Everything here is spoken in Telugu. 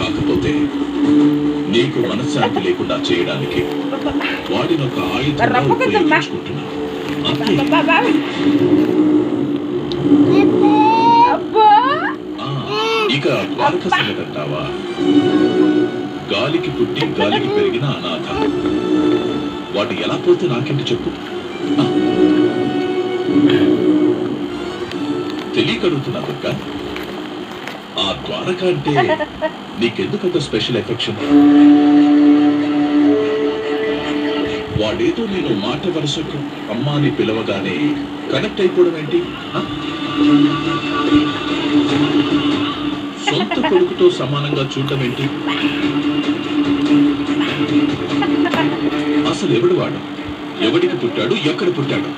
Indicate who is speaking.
Speaker 1: కాకపోతే నీకు మనశ్శాంతి లేకుండా చేయడానికి వాడిని ఒక ఆయుధంగా ఉపయోగించుకుంటున్నా. ఇక ద్వారక సంగతి అంటావా? గాలికి పుట్టి గాలికి పెరిగిన అనాథ. వాడు ఎలా పోతే నాకేంటి చెప్పు. తెలియకడుగుతున్నా దుర్గా, ఆ ద్వారక అంటే నీకెందుకంత స్పెషల్ ఎఫెక్షన్? వాడేదో నేను మాట వరుసకు అమ్మాని పిలవగానే కనెక్ట్ అయిపోవడం ఏంటి? సొంత కొడుకుతో సమానంగా చూడటం ఏంటి? అసలు ఎవడు వాడు? ఎవడికి పుట్టాడు? ఎక్కడ పుట్టాడు?